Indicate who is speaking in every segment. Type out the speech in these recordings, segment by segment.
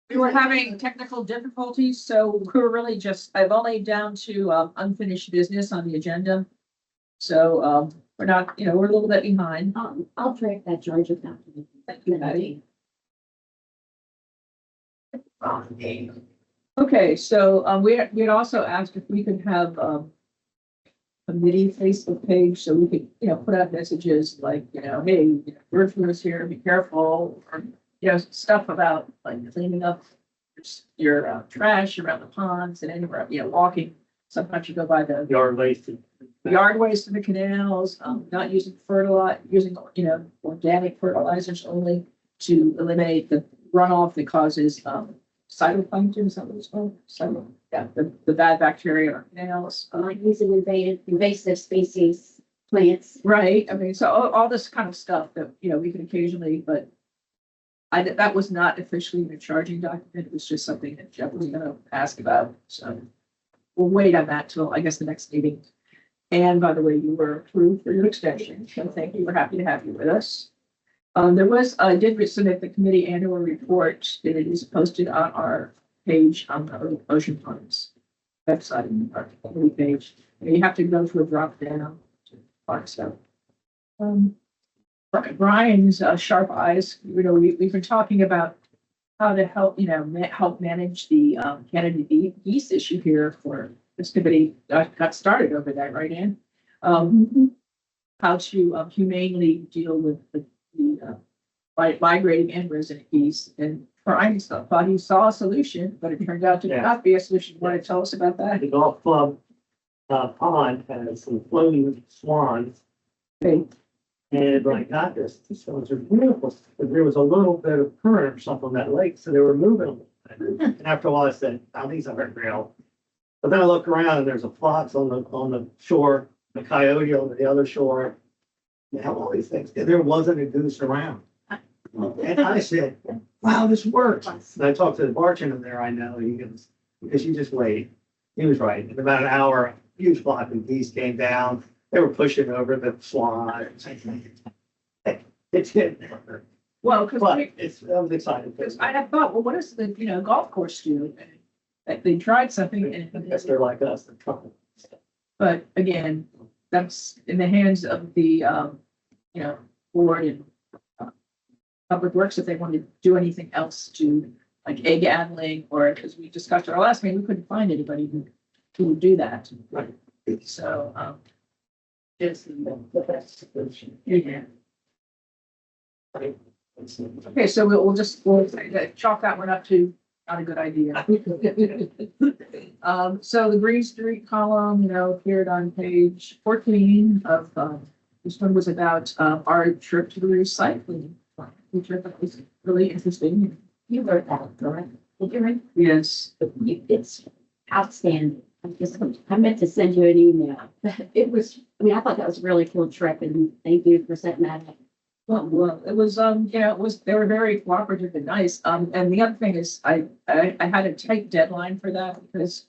Speaker 1: We were having technical difficulties, so we were really just, I've only down to unfinished business on the agenda. So we're not, we're a little bit behind.
Speaker 2: I'll track that Georgia document.
Speaker 1: Thank you, Patty. Okay, so we had also asked if we could have committee Facebook page so we could, put out messages like, hey, bird flu is here, be careful, or, stuff about like cleaning up your trash around the ponds and anywhere, walking. Sometimes you go by the
Speaker 3: Yard waste.
Speaker 1: yard waste in the canals, not using fertilizer, using, organic fertilizers only to eliminate the runoff that causes, phytoplankton, is that what it's called? The bad bacteria in our canals.
Speaker 2: Using invasive species plants.
Speaker 1: Right, I mean, so all this kind of stuff that, we can occasionally, but that was not officially in a charging document, it was just something that Jeff was gonna ask about, so we'll wait on that till, I guess, the next meeting. And by the way, you were approved for your extension, so thank you, we're happy to have you with us. I did submit the committee annual report, and it is posted on our page on the Ocean Farms website, our committee page. And you have to go through a drop down to find stuff. Brian's sharp eyes, we've been talking about how to help, help manage the Canada geese issue here for this committee got started over that, right, Ann? How to humanely deal with the migrating and resident geese. And Brian thought he saw a solution, but it turned out to not be a solution. You want to tell us about that?
Speaker 3: The golf club pond has some floating swans.
Speaker 1: Okay.
Speaker 3: And when I got this, these swans are beautiful, but there was a little bit of current or something on that lake, so they were moving. And after a while, I said, "Oh, these aren't real." But then I looked around and there's a fox on the shore, a coyote on the other shore. They have all these things. And there wasn't a goose around. And I said, "Wow, this works." And I talked to the bartender there, I know, he goes, "Because you just wait." He was right. In about an hour, a huge flock of geese came down. They were pushing over the swan. It's getting there.
Speaker 1: Well,
Speaker 3: But I was excited.
Speaker 1: because I had thought, well, what does the, golf course do? That they tried something
Speaker 3: I guess they're like us, they're trying.
Speaker 1: but again, that's in the hands of the, board and public works if they want to do anything else to like egg handling, or because we discussed at our last meeting, we couldn't find anybody who would do that.
Speaker 3: Right.
Speaker 1: So, it's
Speaker 3: The best solution.
Speaker 1: yeah. Okay, so we'll chalk that one up to not a good idea. So the Green Street column, appeared on page 14 of, this one was about, our trip to the recycling plant, which I thought was really interesting.
Speaker 2: You wrote that, correct? Did you write?
Speaker 1: Yes.
Speaker 2: It's outstanding. I meant to send you an email. It was, I thought that was a really cool trip and thank you for setting that up.
Speaker 1: Well, it was, they were very cooperative and nice. And the other thing is I had a tight deadline for that because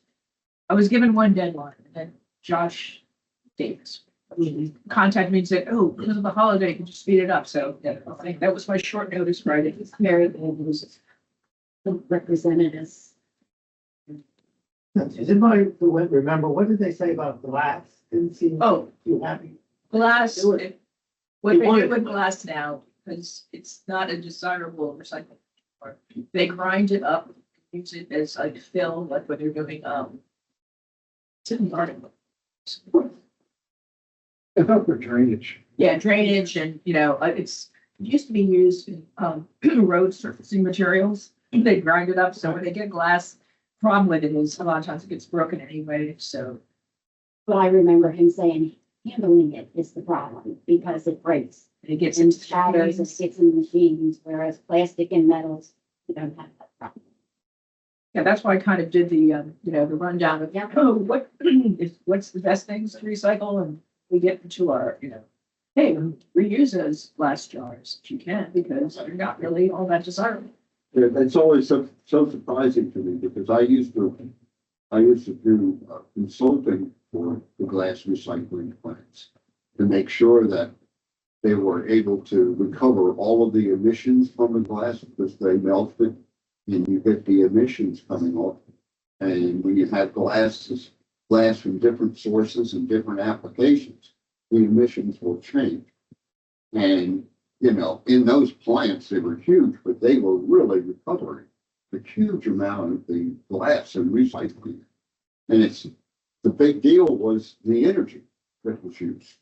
Speaker 1: I was given one deadline and then Josh Davis contacted me and said, "Oh, because of the holiday, could you speed it up?" So yeah, I think that was my short notice Friday.
Speaker 2: It's very good. It was the representatives.
Speaker 3: Does anybody who went remember, what did they say about glass? Didn't seem
Speaker 1: Oh,
Speaker 3: too happy.
Speaker 1: glass,
Speaker 3: Do it.
Speaker 1: what they
Speaker 3: wanted-
Speaker 1: do with glass now, because it's not a desirable recycling. Or they grind it up, use it as like fill, like when they're doing, it's in the article.
Speaker 4: I thought for drainage.
Speaker 1: Yeah, drainage and, it used to be used in, road surfacing materials. They grind it up, so when they get glass, problem with it is a lot of times it gets broken anyway, so.
Speaker 2: But I remember him saying handling it is the problem because it breaks
Speaker 1: It gets
Speaker 2: and
Speaker 1: into
Speaker 2: shatters and gets in the machines, whereas plastic and metals, you don't have that problem.
Speaker 1: Yeah, that's why I kind of did the, the rundown of,
Speaker 2: Yeah.
Speaker 1: what's the best things to recycle, and we get into our, hey, reuse those glass jars if you can, because they're not really all that desirable.
Speaker 4: It's always so surprising to me because I used to do consulting for the glass recycling plants to make sure that they were able to recover all of the emissions from the glass because they melted and you get the emissions coming off. And when you have glass from different sources and different applications, the emissions will change. And, you know, in those plants, they were huge, but they were really recovering a huge amount of the glass and recycling. And the big deal was the energy that was used.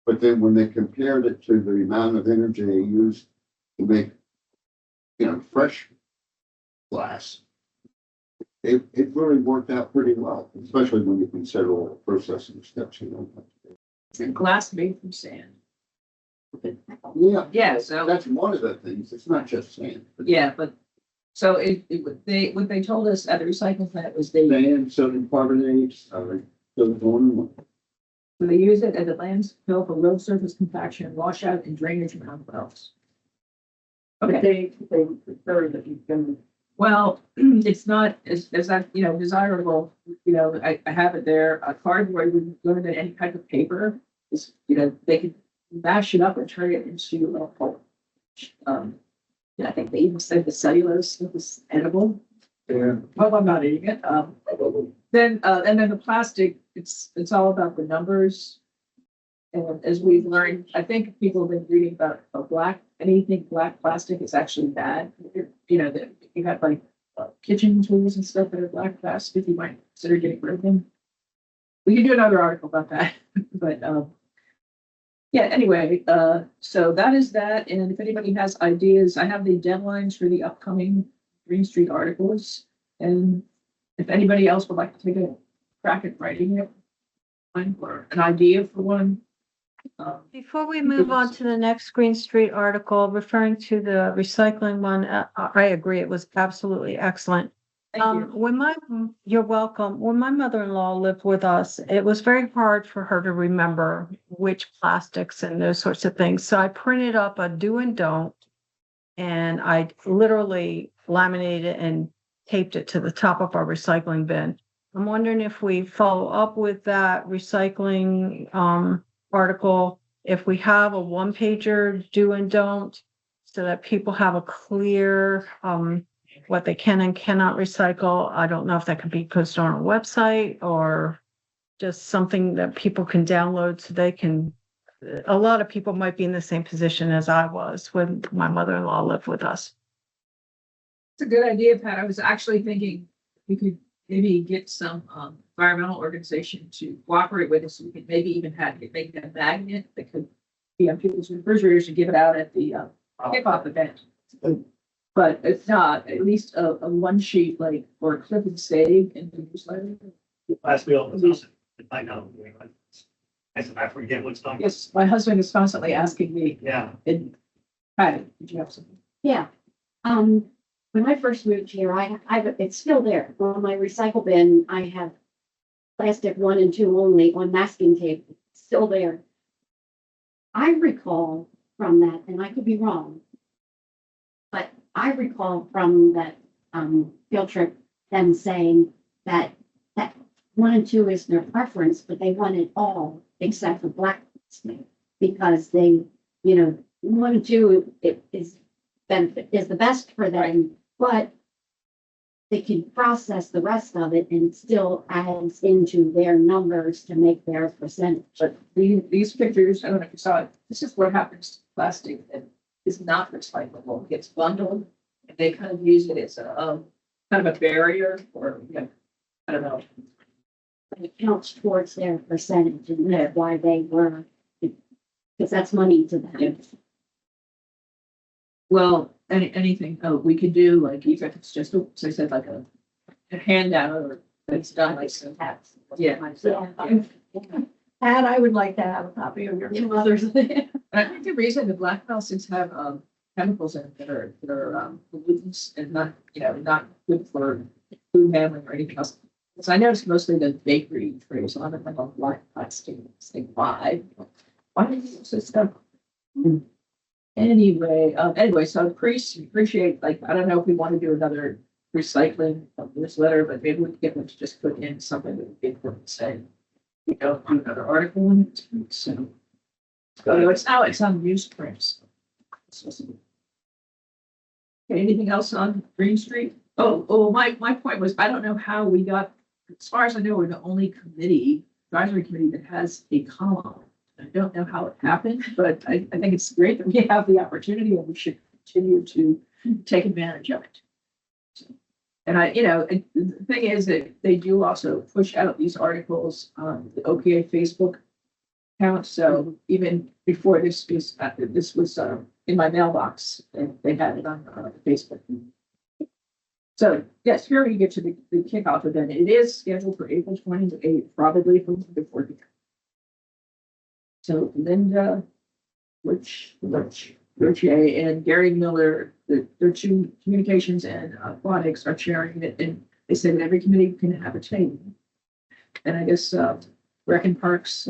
Speaker 4: But then when they compared it to the amount of energy they used to make, you know, fresh glass, it really worked out pretty well, especially when you consider all the processing steps, you know.
Speaker 1: And glass made from sand.
Speaker 4: Yeah.
Speaker 1: Yeah, so,
Speaker 4: That's one of the things. It's not just sand. but
Speaker 1: yeah, but, so what they told us at the recycling plant was they
Speaker 4: Sand, sodium carbonate, goes on.
Speaker 1: So they use it as a landfill for road surface compaction, washout, and drainage around wells. Okay,
Speaker 5: They prefer that you can,
Speaker 1: well, it's not as that, you know, desirable, you know, I have it there, a cardboard would go into any type of paper. Is, you know, they could mash it up and turn it into a pulp. Yeah, I think they even said the cellulose was edible.
Speaker 4: Yeah.
Speaker 1: Well, I'm not eating it, Then, and then the plastic, it's all about the numbers. And as we've learned, I think people have been reading about anything black plastic is actually bad. You know, that you have like kitchen tools and stuff that are black plastic, you might consider getting rid of them. We can do another article about that, but, yeah, anyway, so that is that. And if anybody has ideas, I have the deadlines for the upcoming Green Street articles. And if anybody else would like to take a crack at writing it, or an idea for one.
Speaker 6: Before we move on to the next Green Street article, referring to the recycling one, I agree, it was absolutely excellent.
Speaker 1: Thank you.
Speaker 6: You're welcome. When my mother-in-law lived with us, it was very hard for her to remember which plastics and those sorts of things. So I printed up a do and don't. And I literally laminated it and taped it to the top of our recycling bin. I'm wondering if we follow up with that recycling article, if we have a one-pager do and don't, so that people have a clear what they can and cannot recycle. I don't know if that could be posted on a website or just something that people can download so they can. A lot of people might be in the same position as I was when my mother-in-law lived with us.
Speaker 1: It's a good idea, Pat. I was actually thinking we could maybe get some environmental organization to cooperate with us. So we could maybe even make a magnet that could be on people's refrigerators and give it out at the kickoff event. But if not, at least a one sheet like or a clip and save in the newsletter.
Speaker 3: Last week, I know. I forget what's on.
Speaker 1: Yes, my husband is constantly asking me,
Speaker 3: Yeah.
Speaker 1: and Pat, did you have something?
Speaker 2: Yeah. When I first moved here, it's still there. On my recycle bin, I have plastic 1 and 2 only on masking tape, It's still there. I recall from that, and I could be wrong, but I recall from that field trip them saying that 1 and 2 is their preference, but they want it all except for black plastic because they, 1 and 2 is the best for them, but they can process the rest of it and it still adds into their numbers to make their percentage.
Speaker 1: But these pictures, I don't know if you saw it, this is what happens to plastic that is not recyclable. It gets bundled and they kind of use it as a kind of a barrier or, I don't know.
Speaker 2: It counts towards their percentage and that's why they were, because that's money to them.
Speaker 1: Well, anything we could do, like even if it's just, as I said, like a handout or it's done like some hats. Yeah.
Speaker 5: and I would like to have a copy of your mother's.
Speaker 1: And I think the reason the black plastics have chemicals in it that are pollutants and not, not good for food handling or anything else. So I noticed mostly the bakery trays on it, like on black plastic. It's like, why do you use this stuff? Anyway, so appreciate, like, I don't know if we want to do another recycling newsletter, but maybe we can get them to just put in something that would be important to say. Do another article on it. So it's on newsprint. So Okay, anything else on Green Street? Oh, my point was, I don't know how we got, as far as I know, we're the only committee, advisory committee that has a column. I don't know how it happened, but I think it's great that we have the opportunity and we should continue to take advantage of it. And the thing is that they do also push out these articles on the OPA Facebook account. So even before this was in my mailbox, and they had it on Facebook. So yes, here we get to the kickoff event. It is scheduled for April 28th, probably from before here. So Linda, Rich, and Gary Miller, their two communications and aquatics are chairing it, and they said that every committee can have a table. And I guess Rec and Parks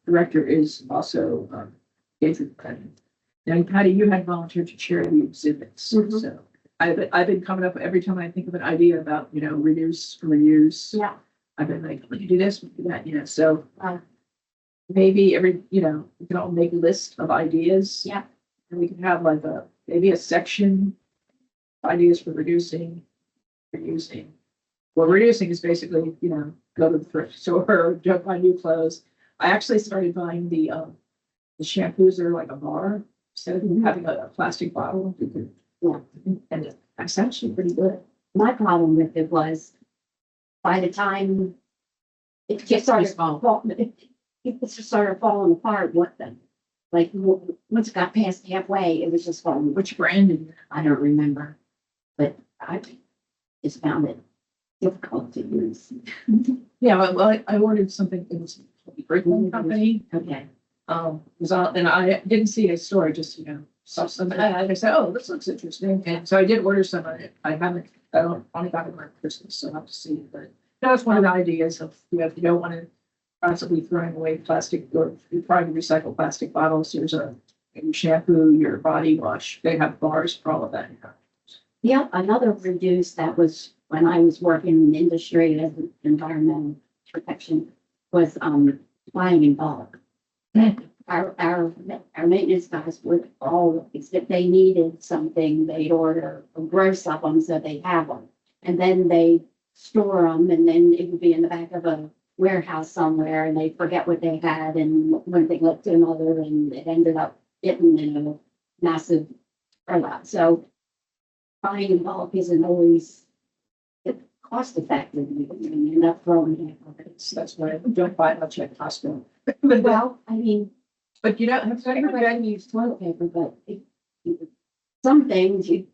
Speaker 1: director is also Adrian Brennan. Now, Patty, you had volunteered to chair the exhibits,
Speaker 2: Mhm.
Speaker 1: so I've been coming up every time I think of an idea about reuse.
Speaker 2: Yeah.
Speaker 1: I've been like, we can do this, we can do that, so.
Speaker 2: Wow.
Speaker 1: Maybe we can all make a list of ideas.
Speaker 2: Yeah.
Speaker 1: And we can have like maybe a section, ideas for reducing, reusing. Well, reducing is basically, go to the thrift store, don't buy new clothes. I actually started buying the shampoos that are like a bar, instead of having a plastic bottle. You could, and it's actually pretty good.
Speaker 2: My problem with it was, by the time it just started it just started falling apart. Once it got past halfway, it was just falling.
Speaker 1: Which brand? Did you-
Speaker 2: I don't remember, but I just found it difficult to use.
Speaker 1: Yeah, well, I ordered something. It was a Brickland company.
Speaker 2: Okay.
Speaker 1: Was on, and I didn't see a store, I just, saw something, and I said, oh, this looks interesting, and so I did order some of it. I only got it for Christmas, so I'll have to see, but that's one of the ideas of, if you don't want to constantly throwing away plastic, or you probably recycle plastic bottles, there's your shampoo, your body wash, they have bars for all of that.
Speaker 2: Yeah, another reduce that was when I was working in industry as an environmental protection was buying in bulk. Our maintenance guys would always, if they needed something, they'd order a gross of them so they have them. And then they store them, and then it would be in the back of a warehouse somewhere, and they forget what they had, and one thing led to another, and it ended up getting in a massive rollout. So buying in bulk isn't always cost effective. You end up throwing it.
Speaker 1: That's why I don't buy much at Costco.
Speaker 2: Well, I mean,
Speaker 1: But have
Speaker 2: everybody use toilet paper, but some things you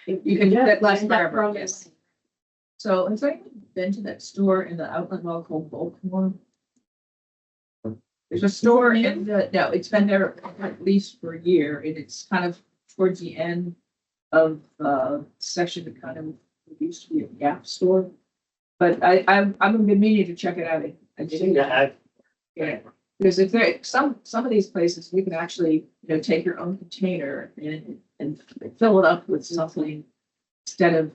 Speaker 1: can get that last
Speaker 2: end up
Speaker 1: forever,
Speaker 2: throwing
Speaker 1: yes.
Speaker 2: away.
Speaker 1: So has anyone been to that store in the outlet mall called Baltimore? There's a store no, it's been there at least for a year, and it's kind of towards the end of section that kind of used to be a Gap store. But I'm been meaning to check it out. I just, yeah, because if there, some of these places, you can actually, take your own container and fill it up with something instead of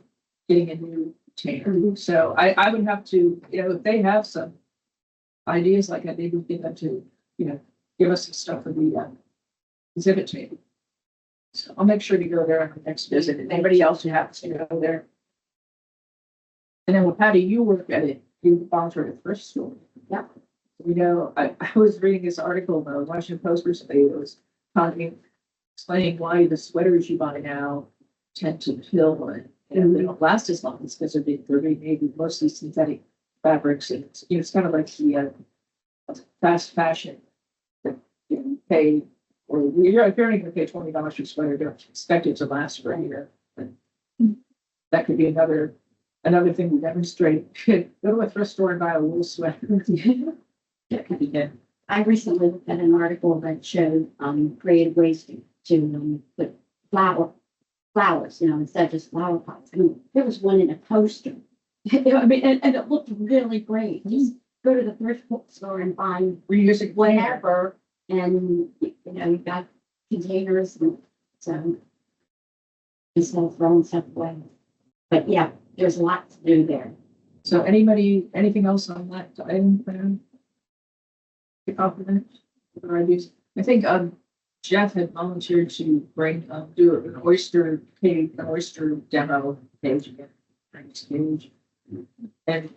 Speaker 1: getting a new container. So I would have to, if they have some ideas like that, maybe get them to, give us some stuff for the exhibit table. So I'll make sure to go there on the next visit. And anybody else who happens to go there. And then, Patty, you work at it, you volunteer at the first store.
Speaker 2: Yeah.
Speaker 1: I was reading this article in the Washington Post recently. It was explaining why the sweaters you buy now tend to fill and they don't last as long. It's because they're being made with mostly synthetic fabrics. And it's kind of like the fast fashion that you pay, or if you're only going to pay $20 for a sweater, don't expect it to last for a year. But that could be another thing we demonstrate. Go to a thrift store and buy a wool sweater. That could be good.
Speaker 2: I recently looked at an article that showed creative ways to put flowers, instead of just flower pots. I mean, there was one in a poster. I mean, and it looked really great. Just go to the thrift store and find
Speaker 1: Reusing
Speaker 2: whatever, and you've got containers, and so instead of throwing stuff away. But yeah, there's a lot to do there.
Speaker 1: So anything else on that item plan? Kick off with that? Or ideas? I think, Jeff had volunteered to bring, do an oyster cage, an oyster demo page again. Frank's Cage. And,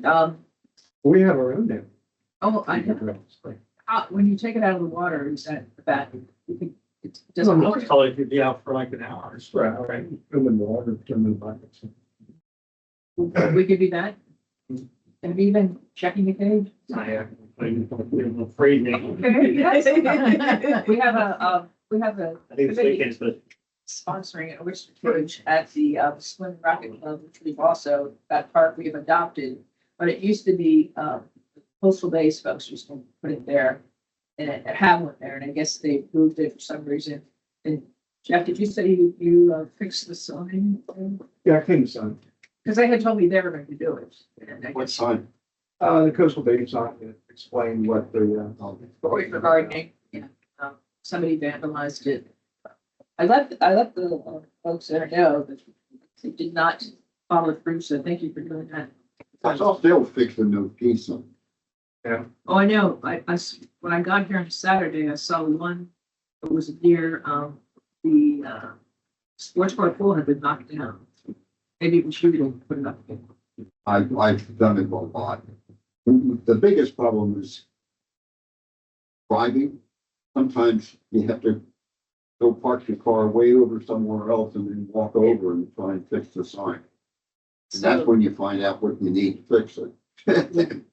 Speaker 3: We have our own now.
Speaker 1: oh, I know, when you take it out of the water, is that bad? You think it doesn't
Speaker 3: Doesn't
Speaker 1: look.
Speaker 3: look like it'd be out for like an hour, right? Come in the water, come in buckets.
Speaker 1: We could do that. Have you been checking the cage?
Speaker 3: I'm afraid now.
Speaker 1: We have a, we have a
Speaker 3: I think it's weekends, but
Speaker 1: sponsoring an oyster cage at the Swim Rocket Club, which we've also, that park we've adopted. But it used to be, coastal base folks used to put it there. And it had one there, and I guess they moved it for some reason. And Jeff, did you say you fixed the sign?
Speaker 7: Yeah, I cleaned the sign.
Speaker 1: Because they had told me they were going to do it. And I
Speaker 4: What
Speaker 1: guess
Speaker 4: sign?
Speaker 7: The coastal base sign explained what the,
Speaker 1: for gardening, yeah, somebody vandalized it. I let the folks there know that they did not follow through, so thank you for doing that.
Speaker 4: I thought they'll fix the no piece on.
Speaker 1: Oh, I know, when I got here on Saturday, I saw one that was near, the sports bar pool had been knocked down. Maybe we should put it up again.
Speaker 4: I've done it a lot. The biggest problem is driving. Sometimes you have to go park your car way over somewhere else and then walk over and try and fix the sign. And that's
Speaker 1: So,
Speaker 4: when you find out what you need to fix it.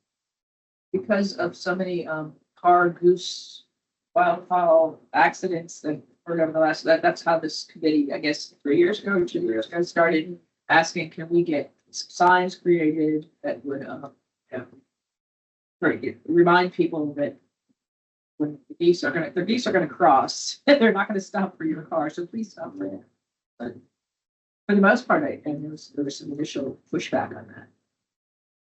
Speaker 1: because of so many, car goose wildfowl accidents that occurred over the last, that's how this committee, I guess, 3 years ago, or 2 years ago, started asking, can we get signs created that would, remind people that when the geese are gonna cross, they're not gonna stop for your car, so please stop for them. But for the most part, and there was some initial pushback on that.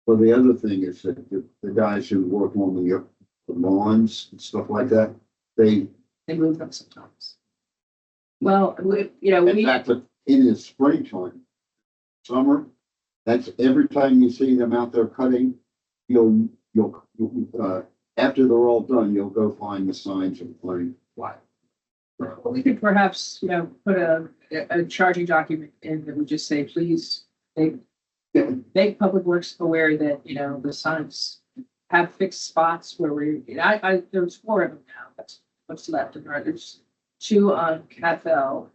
Speaker 4: Well, the other thing is that the guys who work on the lawns and stuff like that, they,
Speaker 1: They move them sometimes. Well,
Speaker 4: in fact, in the springtime, summer, that's every time you see them out there cutting, you'll, after they're all done, you'll go find the signs and find why.
Speaker 1: we could perhaps, put a charging document in that would just say, please, make Public Works aware that, the signs have fixed spots where there's 4 of them now, that's what's left, and there's 2 on Cathell.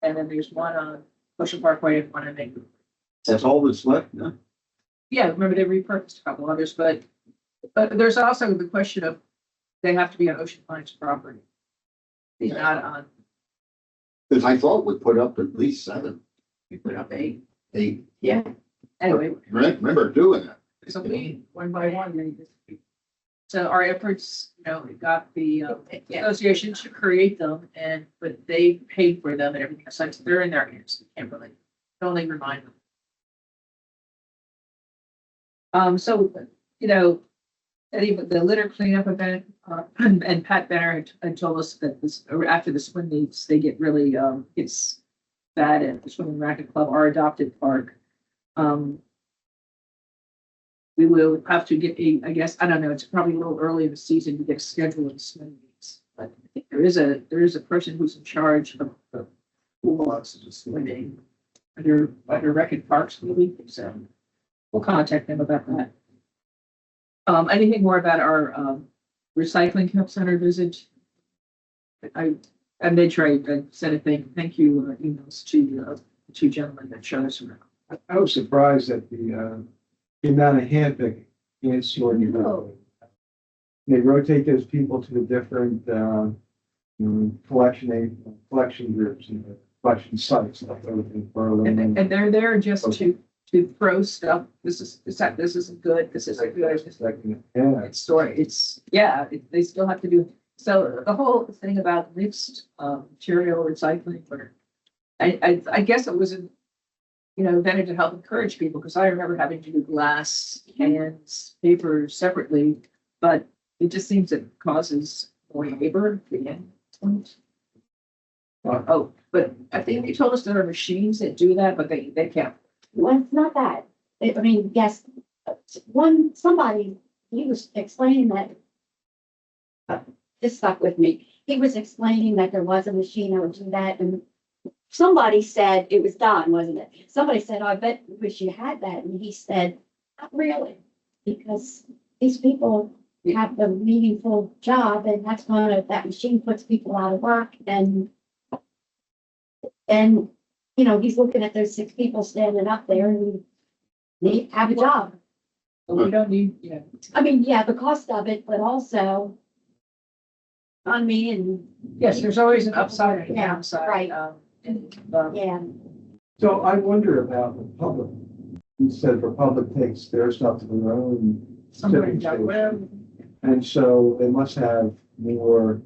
Speaker 1: And then there's 1 on Ocean Parkway and 1 on Maple.
Speaker 4: That's all that's left, no?
Speaker 1: Yeah, remember they repurposed a couple others, but there's also the question of they have to be on Ocean Pines property. They're not on,
Speaker 4: Because I thought we put up at least 7,
Speaker 1: we put up 8.
Speaker 4: Yeah.
Speaker 1: Anyway,
Speaker 4: Remember doing that.
Speaker 1: so we, one by one, so our efforts, we got the association to create them but they paid for them and everything. So they're in their hands. We can't really, only remind them. So, and even the litter cleanup event, and Pat Benner had told us that after the swim meets, they get really, it's bad at the Swimming Racket Club, our adopted park. We will have to get I guess, I don't know, it's probably a little early in the season to get a schedule of swim meets. But I think there is a person who's in charge of the pool swimming under Rec Parks maybe, so we'll contact them about that. Anything more about our recycling center visit? I made sure I said a thank you emails to the 2 gentlemen that showed us around.
Speaker 7: I was surprised at the amount of hand picking in Sword.
Speaker 1: Oh.
Speaker 7: They rotate those people to the different, collection groups and collection sites like everything.
Speaker 1: And they're there just to throw stuff. This isn't good. This isn't good.
Speaker 7: Yeah,
Speaker 1: They still have to do. So the whole thing about mixed material recycling, where I guess it was invented to help encourage people, because I remember having to do glass, cans, paper separately, but it just seems it causes more labor at the end. Oh, but I think they told us there are machines that do that, but they can't.
Speaker 2: Well, it's not that. I mean, yes, somebody, he was explaining that. This stuck with me. he was explaining that there was a machine that would do that, and somebody said, it was Don, wasn't it? Somebody said, I bet wish you had that, and he said, not really, because these people have a meaningful job, and that's that machine puts people out of work, and you know, he's looking at those 6 people standing up there, and they have a job.
Speaker 1: But we don't need, you know,
Speaker 2: I mean, yeah, the cost of it, but also on me and,
Speaker 1: yes, there's always an upside and a
Speaker 2: Yeah,
Speaker 1: downside.
Speaker 2: right. yeah.
Speaker 7: So I wonder about the public. You said the public takes their stuff to their own
Speaker 1: Somebody
Speaker 7: tipping
Speaker 1: got whatever.
Speaker 7: station. And so they must have more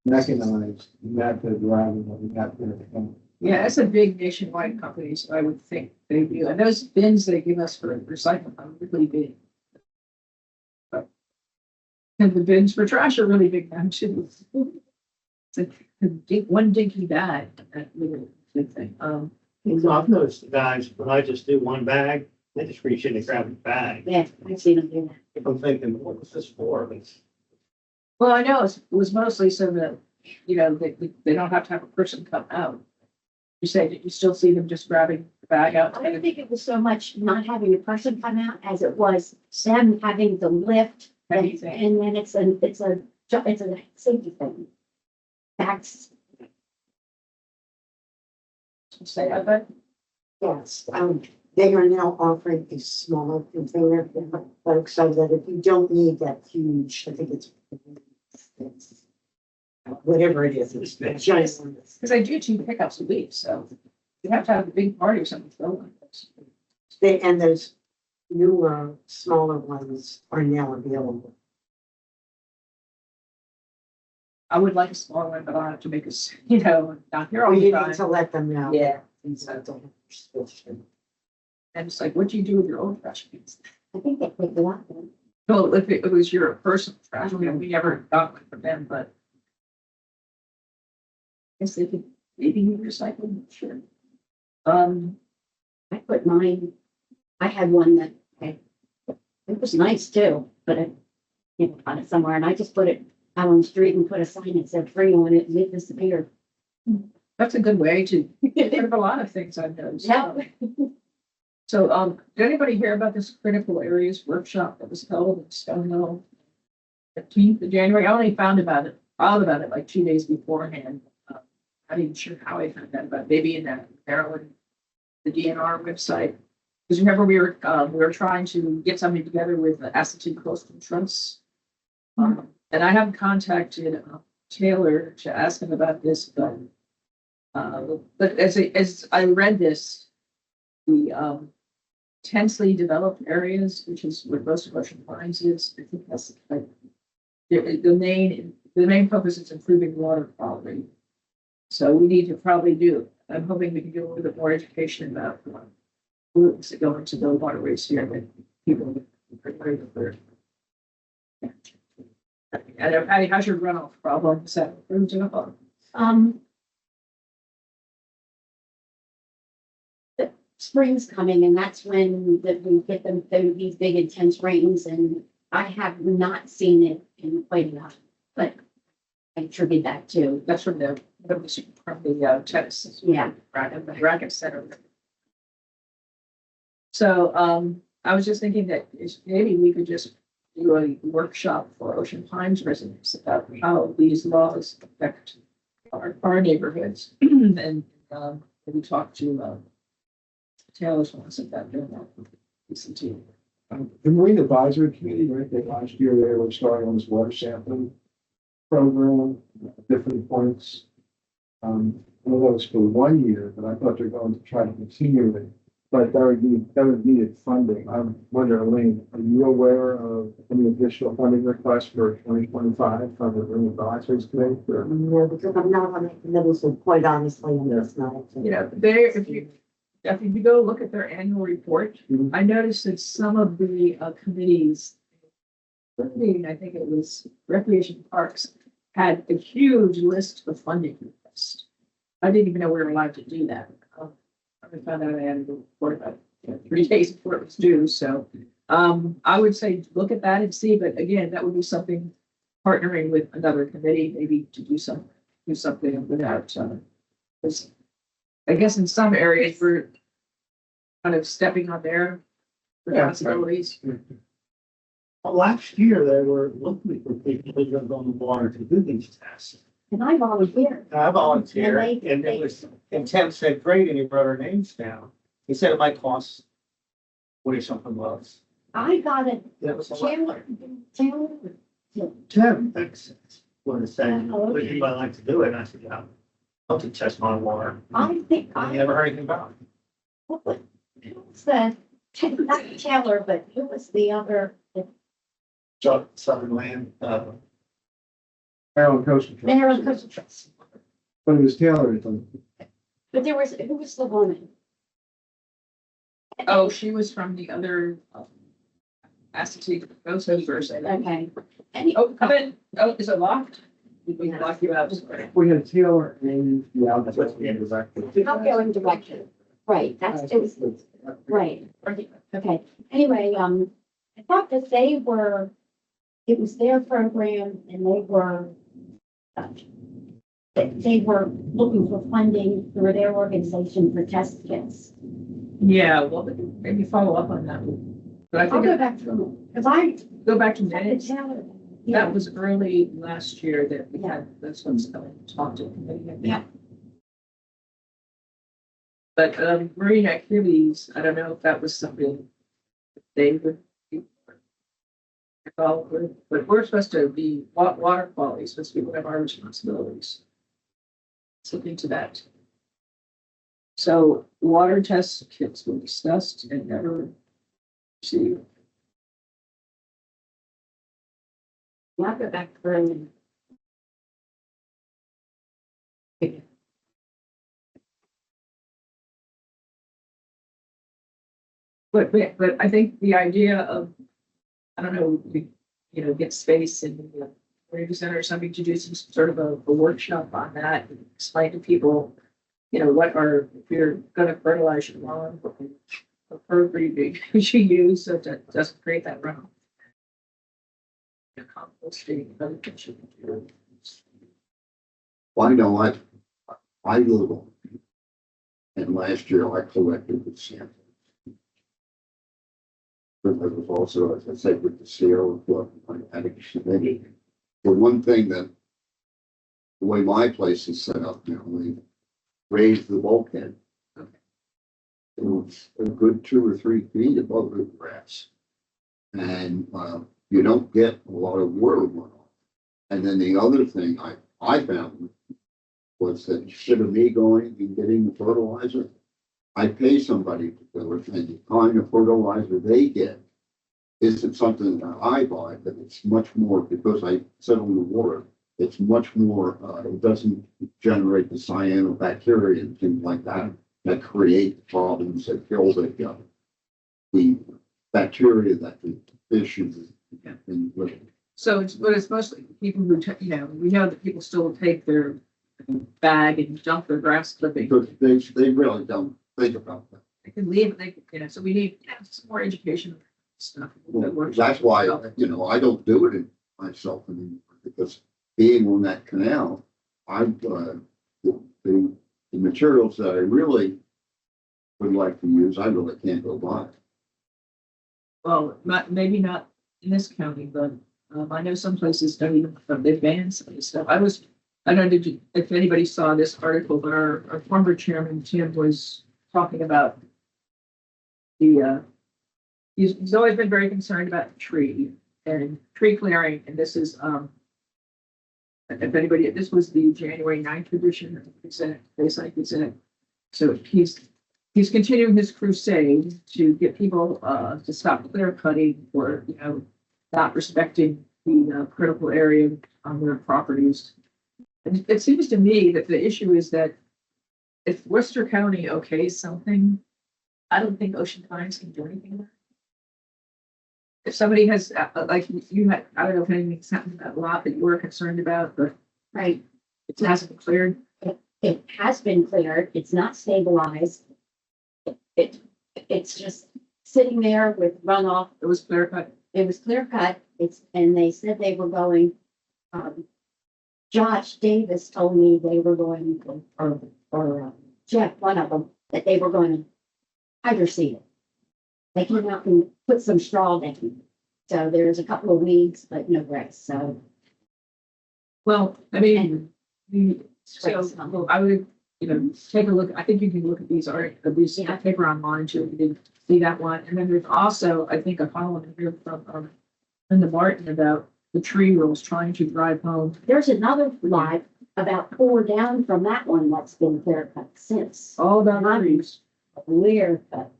Speaker 7: mechanized method rather than method.
Speaker 1: Yeah, that's a big nationwide company, so I would think they do. And those bins they give us for recycling are really big. And the bins for trash are really big now too. It's one dinky bag, that little big thing.
Speaker 3: So I've noticed the guys, when I just do one bag, they just reach in and grab a bag.
Speaker 2: Yeah, I've seen them do that.
Speaker 3: If I'm thinking, what was this for? It's-
Speaker 1: Well, I know it was mostly so that, you know, they don't have to have a person come out. You say that you still see them just grabbing the bag out.
Speaker 2: I don't think it was so much not having a person come out as it was them having to lift. And
Speaker 1: Heavy thing.
Speaker 2: then it's a safety thing. That's,
Speaker 1: Say that, but
Speaker 8: Yes, they are now offering a smaller container for folks so that if you don't need that huge, I think it's whatever it is, it's giant.
Speaker 1: because I do 2 pickups a week, so you have to have a big party or something to throw in this.
Speaker 8: And those newer, smaller ones are now available.
Speaker 1: I would like a small one, but I'll have to make us, you know, not here all
Speaker 8: Or
Speaker 1: the
Speaker 8: you
Speaker 1: time.
Speaker 8: need to let them know.
Speaker 1: Yeah.
Speaker 8: Exactly.
Speaker 1: And it's like, what do you do with your own trash cans?
Speaker 2: I think they picked it up then.
Speaker 1: Well, if it was your personal trash, you know, we never got one from them, but I guess they could maybe recycle, sure.
Speaker 2: I put mine, I had one that, it was nice too, but I can't find it somewhere, and I just put it out on the street and put a sign that said free on it, and it disappeared.
Speaker 1: That's a good way to get rid of a lot of things I've noticed.
Speaker 2: Yeah.
Speaker 1: So, did anybody hear about this critical areas workshop that was held in Stonewall? 15th of January, I only found about it like 2 days beforehand. I'm not even sure how I found that, but maybe in that Maryland, the DNR website. Because remember, we were trying to get something together with the Assateague Coastal Trust. And I haven't contacted Taylor to ask him about this, but as I read this, the intensely developed areas, which is what most of Ocean Pines is, I think that's like the main focus is improving water quality. So we need to probably do. I'm hoping we can do a little bit more education about pollutants that go into the waterways here that people are very aware. And Patty, how's your runoff problem? Is that improved enough?
Speaker 2: The spring's coming, and that's when we get these big intense rains, and I have not seen it in quite a while, but I attribute that to,
Speaker 1: That's from the tennis.
Speaker 2: yeah.
Speaker 1: Racket center. So, I was just thinking that maybe we could just do a workshop for Ocean Pines residents about how these laws affect our neighborhoods. And, we talked to, Taylor's wants about doing that. Listen to.
Speaker 7: The Marine Advisory Committee, right, they last year they were starting on this water sampling program, at different points. I know that was for 1 year, but I thought they're going to try to continue it. But that would need funding. I'm wondering, Elaine, are you aware of any additional funding requests for 2025 from the Marine Advisory Committee? Or-
Speaker 8: No, because I'm not on that committee, so quite honestly, I'm just not.
Speaker 1: You know, if you go look at their annual report,
Speaker 7: Mhm.
Speaker 1: I noticed that some of the committees, I think it was Recreation Parks, had a huge list of funding requests. I didn't even know we were allowed to do that. I found out I had to report about 3 days before it was due, so I would say look at that and see, but again, that would be something partnering with another committee, maybe to do something without, 'cause I guess in some areas we're kind of stepping on their responsibilities.
Speaker 3: Well, last year, they were looking for people who lived on the water to do these tests.
Speaker 2: And I volunteered.
Speaker 3: And I volunteered,
Speaker 2: And they-
Speaker 3: and it was, and Tim said, great, and he wrote our names down. He said it might cost 40 something bucks.
Speaker 2: I got a
Speaker 3: That was a lot.
Speaker 2: Chandler,
Speaker 3: Tim, that's what it's saying,
Speaker 2: Oh,
Speaker 3: would
Speaker 2: okay.
Speaker 3: anybody like to do it? And I said, yeah, I'll to test my water.
Speaker 2: I think
Speaker 3: I
Speaker 2: I,
Speaker 3: never heard anything about it.
Speaker 2: who was the, not Taylor, but who was the other,
Speaker 3: Southern Land,
Speaker 7: Maryland Coastal Trust.
Speaker 2: Maryland Coastal Trust.
Speaker 7: But it was Taylor, I thought.
Speaker 2: But there was, who was the woman?
Speaker 1: Oh, she was from the other, Assateague Coast person.
Speaker 2: Okay. Any,
Speaker 1: Oh, come in. Oh, is it locked? We can lock you out. Sorry.
Speaker 7: We had Taylor and, yeah, that's what we had
Speaker 2: outgoing director, right, that's, it was, right, okay. Anyway, I thought that they were, it was their program and they were, they were looking for funding through their organization for test kits.
Speaker 1: Yeah, well, maybe follow up on that. But I
Speaker 2: I'll
Speaker 1: think,
Speaker 2: go back through, because I,
Speaker 1: go back to
Speaker 2: the
Speaker 1: minutes.
Speaker 2: Taylor, yeah,
Speaker 1: That was early last year that we had those ones come and talk to the committee. I think.
Speaker 2: Yeah.
Speaker 1: But marine activities, I don't know if that was something they would be involved with, but we're supposed to be, water quality is supposed to be one of our responsibilities. Something to that. So water test kits were discussed and never received.
Speaker 2: I'll go back through.
Speaker 1: But I think the idea of, I don't know, get space in the community center or something to do some sort of a workshop on that, and explain to people, what are, if you're gonna fertilize your lawn, what appropriate you should use so that doesn't create that runoff. Composting, other things you can do.
Speaker 4: Well, I know I live on. it. And last year I collected the samples. But there was also, as I said, with the Sierra Club, I had a committee. The one thing that, the way my place is set up now, we raised the bulkhead. It was a good 2 or 3 feet above the grass. And, you don't get a lot of water runoff. And then the other thing I found was that instead of me going and getting the fertilizer, I pay somebody to do it, and the kind of fertilizer they get isn't something that I buy, but it's much more, because I settle in the water, it's much more, it doesn't generate the cyanobacteria and things like that, that create problems that kill the bacteria that the fish is in living.
Speaker 1: So it's mostly people who, we know that people still take their bag and dump their grass clipping.
Speaker 4: Because they really don't think about that.
Speaker 1: They can leave, so we need some more education stuff.
Speaker 4: That's why, I don't do it myself anymore, because being on that canal, the materials that I really would like to use, I really can't go buy.
Speaker 1: Well, maybe not in this county, but I know some places don't even, they've banned some of this stuff. I don't know if anybody saw this article, but our former chairman, Tim, was talking about he's always been very concerned about tree clearing, and this is, if anybody, this was the January 9th edition of the Senate, Bayside Gazette. So he's continuing his crusade to get people to stop clear cutting or, not respecting the critical area on their properties. And it seems to me that the issue is that if Worcester County okays something, I don't think Ocean Pines can do anything about it. If somebody has, like you had, I don't know if anything's happened to that lot that you were concerned about, but
Speaker 2: Right,
Speaker 1: it hasn't been cleared.
Speaker 2: it has been cleared, it's not stabilized. It's just sitting there with runoff.
Speaker 1: It was clear cut.
Speaker 2: It was clear cut, and they said they were going Josh Davis told me they were going, or Jeff, one of them, that they were going to hydro seed it. They came out and put some straw down. So there's a couple of weeds, but no grass, so.
Speaker 1: Well, I mean,
Speaker 2: And
Speaker 1: so, well, I would, take a look, I think you can look at these these
Speaker 2: Yeah.
Speaker 1: paper online too, you did see that one, and then there's also, I think, a follow-up here from, Linda Martin about the tree rules trying to drive home.
Speaker 2: there's another lot about 4 down from that one that's been clear cut since.
Speaker 1: All about trees.
Speaker 2: Clear cut.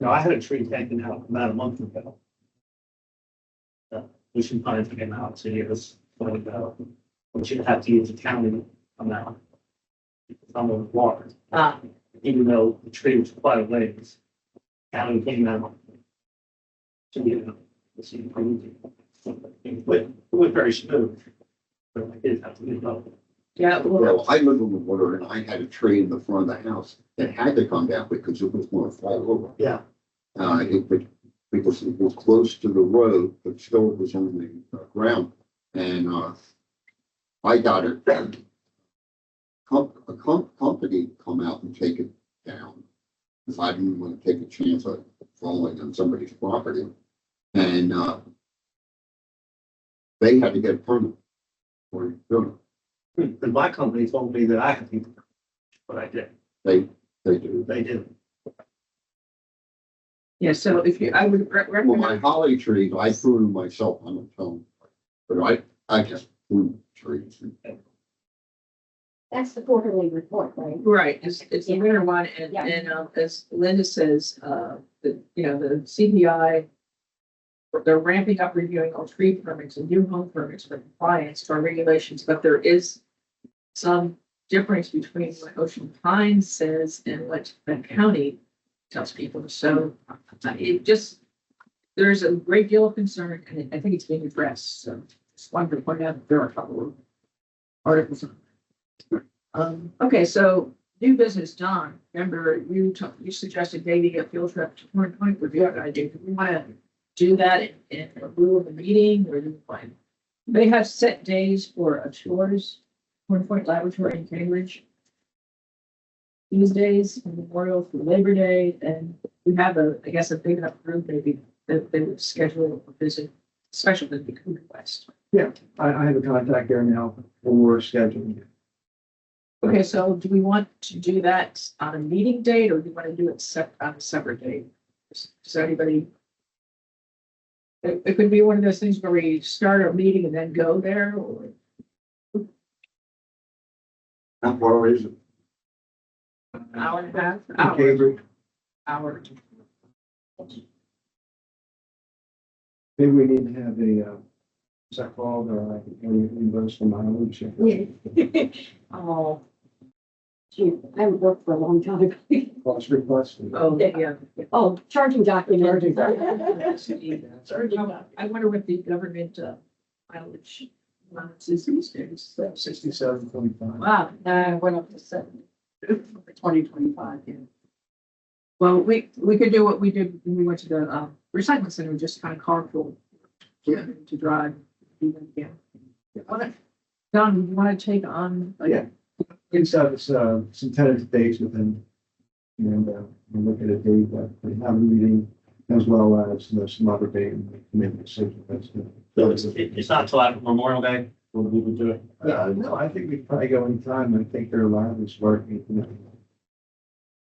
Speaker 3: No, I had a tree taken out about a month ago. We should find it out, so it was going about, we should have to use the county to come out. Some of the water, even though the tree was quite a ways. County came out. So, it went very smooth. But I did have to move up.
Speaker 1: Yeah, well,
Speaker 4: Well, I live on the water and I had a tree in the front of the house that had to come down because it was going to fall over.
Speaker 3: Yeah.
Speaker 4: Because it was close to the road, but still it was on the ground. And, I got it. Company come out and take it down. Because I didn't want to take a chance of falling on somebody's property. And, they had to get a permit for doing it.
Speaker 3: And my company told me that I had to, but I did.
Speaker 4: They do.
Speaker 3: They did.
Speaker 1: yeah, so if you, I would
Speaker 4: Well, my
Speaker 1: recommend,
Speaker 4: holly trees, I prune them myself, I don't tell them. But I just prune trees.
Speaker 2: That's the quarterly report, right?
Speaker 1: right, it's the winter one, and,
Speaker 2: Yeah.
Speaker 1: as Linda says, the CPI, they're ramping up reviewing all tree permits and new home permits for compliance to our regulations, but there is some difference between what Ocean Pines says and what the county tells people. So it just, there's a great deal of concern, and I think it's being addressed. So just wanted to point out that there are a couple of articles. Okay, so new business, Don, remember you suggested maybe a field trip to Horn Point would be a good idea. Do we want to do that in lieu of a meeting, or do we plan? They have set days for tours, Horn Point Laboratory in Cambridge. These days, from Memorial through Labor Day, and we have I guess a big enough group, maybe that they would schedule a visit, special visit to West.
Speaker 7: I have a contact there now for scheduling.
Speaker 1: Okay, so do we want to do that on a meeting date, or do we want to do it on a separate date? Does anybody? It could be one of those things where we start a meeting and then go there, or
Speaker 4: How far is it?
Speaker 1: an hour and a half,
Speaker 7: Cambridge,
Speaker 1: hour.
Speaker 7: maybe we need to have a, what's that called, or I can reimburse for mileage.
Speaker 1: Oh,
Speaker 2: Gee, I haven't worked for a long time.
Speaker 7: Cost request.
Speaker 1: oh, yeah.
Speaker 2: Oh, charging document.
Speaker 1: I wonder what the government mileage is these days.
Speaker 7: 67.25.
Speaker 1: Wow,
Speaker 5: I went up to 7 for 2025, yeah.
Speaker 1: well, we could do what we did when we went to the recycling center, just kind of carpool to drive. Yeah. Don, you want to take on?
Speaker 7: Yeah. It's some tentative dates with them. And we'll look at a date that we have a meeting as well as some other date and make a decision.
Speaker 3: So it's not until after Memorial Day when we would do it.
Speaker 7: No, I think we probably go anytime. I think they're allowed to work.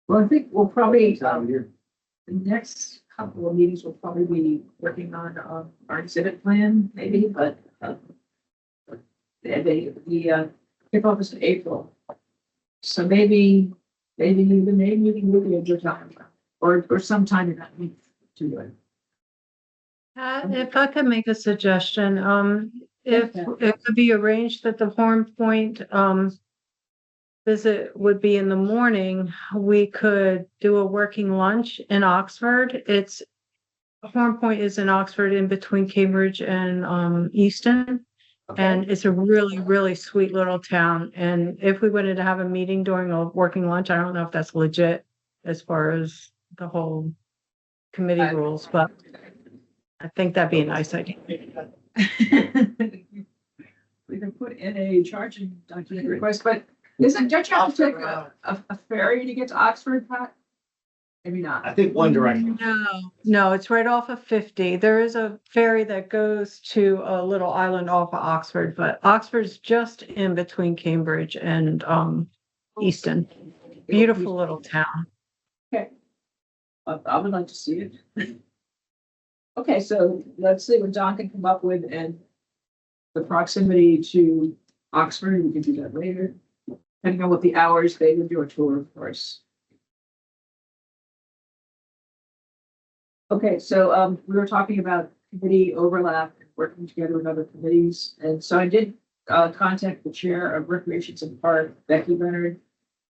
Speaker 1: Well, I think we'll probably,
Speaker 7: Time of year.
Speaker 1: the next couple of meetings will probably be working on our exhibit plan, maybe, but the kickoff is in April. So maybe the May meeting will be a good time, or sometime in that week to do it.
Speaker 6: If I could make a suggestion, if it could be arranged that the Horn Point, visit would be in the morning, we could do a working lunch in Oxford. Horn Point is in Oxford in between Cambridge and, Easton. And it's a really, really sweet little town. And if we wanted to have a meeting during a working lunch, I don't know if that's legit as far as the whole committee rules, but I think that'd be a nice idea.
Speaker 1: We can put in a charging document request, but don't you have to take a ferry to get to Oxford, Pat? Maybe not.
Speaker 3: I think one direction.
Speaker 6: No, it's right off of 50. There is a ferry that goes to a little island off of Oxford, but Oxford's just in between Cambridge and Easton. Beautiful little town.
Speaker 1: I would like to see it. Okay, so let's see what Don can come up with and the proximity to Oxford, we can do that later. Depending on what the hours they would do a tour, of course. Okay, so we were talking about committee overlap, working together with other committees, and so I did contact the chair of Recreations and Park, Becky Leonard,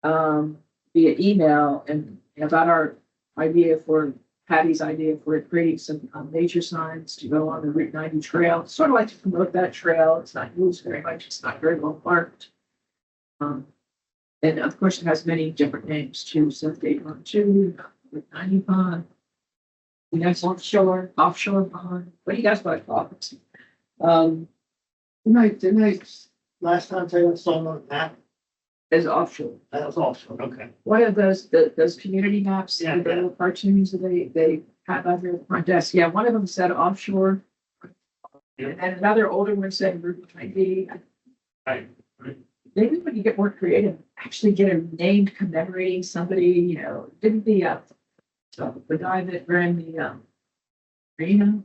Speaker 1: via email and about our idea for Patty's idea for creating some nature signs to go on the Route 90 trail. Sort of like to promote that trail. It's not used very much. It's not very well marked. And of course, it has many different names too. So Dayton Run 2, Route 90 Pond. Next offshore pond. What do you guys want to call it?
Speaker 3: Didn't I last time tell you I saw on that?
Speaker 1: Is offshore.
Speaker 3: That was offshore, okay.
Speaker 1: One of those community maps,
Speaker 3: Yeah,
Speaker 1: with the little cartoons that they have on their front desk. Yeah, one of them said offshore. And then another older one said Route 90.
Speaker 3: Right.
Speaker 1: Maybe when you get more creative, actually get a name commemorating somebody, you know, didn't the guy that ran the arena,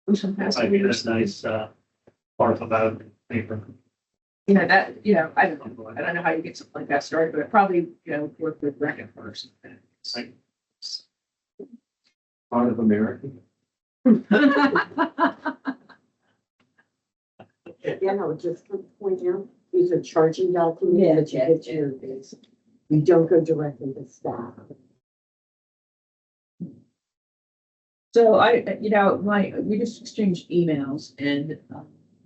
Speaker 1: who's from past
Speaker 3: Might be
Speaker 1: years.
Speaker 3: this nice, part about paper.
Speaker 1: You know, that, you know, I don't know how you get something like that started, but it probably, you know, worked with Reckitt or something.
Speaker 3: Right.
Speaker 7: Part of America.
Speaker 8: Yeah, no, just to point out, these are charging documents that you get to your base. You don't go directly to staff.
Speaker 1: So we just exchanged emails and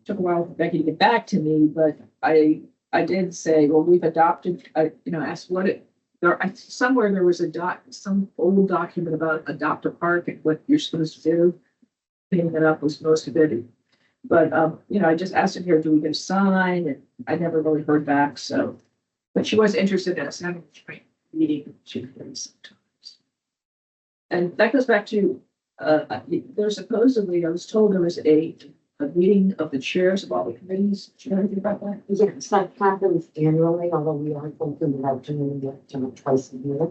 Speaker 1: took a while for Becky to get back to me, but I did say, well, we've adopted, asked somewhere there was some old document about adopt a park and what you're supposed to do. Cleaning it up was most of it. But, I just asked him here, do we get a sign? And I never really heard back, so. But she was interested in us having a joint meeting. Sometimes. And that goes back to, there's supposedly, I was told there was a meeting of the chairs of all the committees. Do you know anything about that?
Speaker 8: Yes, that happens annually, although we are thinking about doing it twice a year.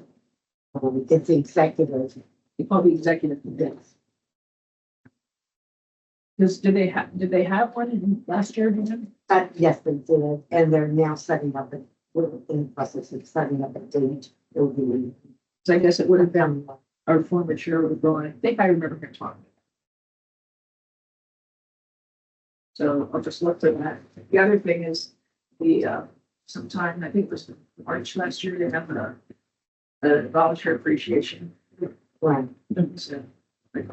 Speaker 8: It's the executive.
Speaker 1: They call the executive committee. Did they have one in last year?
Speaker 8: Yes, they did, and they're now setting up we're in the process of setting up a date. It'll be.
Speaker 1: So I guess it would have been our former chair would have gone. I think I remember her talking. So I'll just look for that. The other thing is sometime, I think it was March last year, they have a volunteer appreciation.
Speaker 8: Right.
Speaker 1: So,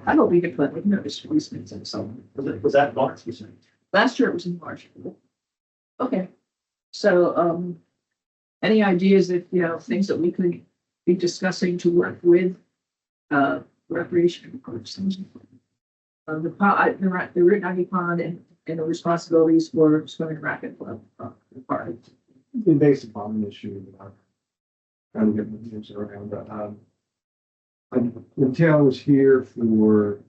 Speaker 1: I hope we could put like notice releasements and so on.
Speaker 3: Was that March, you said?
Speaker 1: Last year it was in March. Okay. So, any ideas that, things that we could be discussing to work with, recreation persons? The Route 90 pond and the responsibilities for swimming racket club, part.
Speaker 7: Based upon the issue, trying to get my news around, when Taylor was here for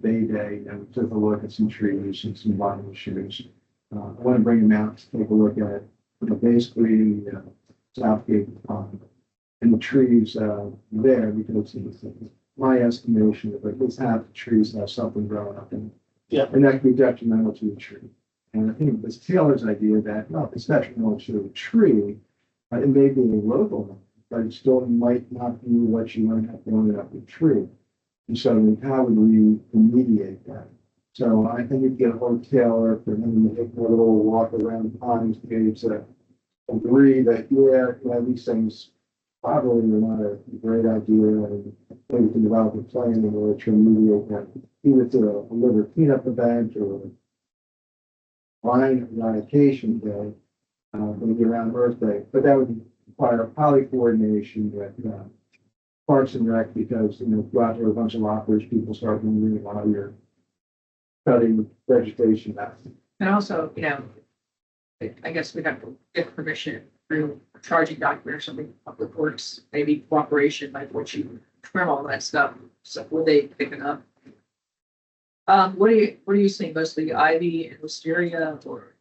Speaker 7: Bay Day, and we took a look at some trees and some bottom issues. I want to bring him out to take a look at, basically, Southgate Pond and the trees, there, because it's my estimation is like this half the trees have something growing up in.
Speaker 3: Yeah.
Speaker 7: And that could be detrimental to the tree. And I think it was Taylor's idea that, well, if it's detrimental to the tree, it may be a local, but it still might not be what you might have growing up the tree. And so how would we remediate that? So I think you'd get a hold of Taylor for him to take a little walk around the ponds to agree that, these things probably are not a great idea, and we can develop a plan in order to remediate that, either to a liver cleanup event or line eradication day, maybe around Earth Day. But that would require poly coordination with Parks and Rec, because go out there with a bunch of lockers, people start moving while you're cutting vegetation out.
Speaker 1: And also, I guess we'd have to get permission through a charging document or something, public works, maybe cooperation, like what you trim all that stuff, so were they picking up? What are you seeing mostly ivy and wisteria or?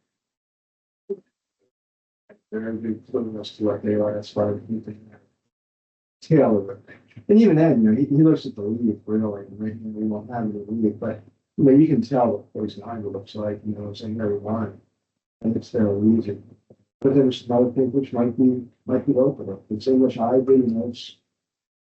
Speaker 7: They're including us to what they are as far as keeping their tail of it. And even then, he looks at the leaf really, and we won't have any leaf, but you can tell what poison ivy looks like, saying every one. And it's fairly easy. But there's some other things which might be local. If it's English ivy,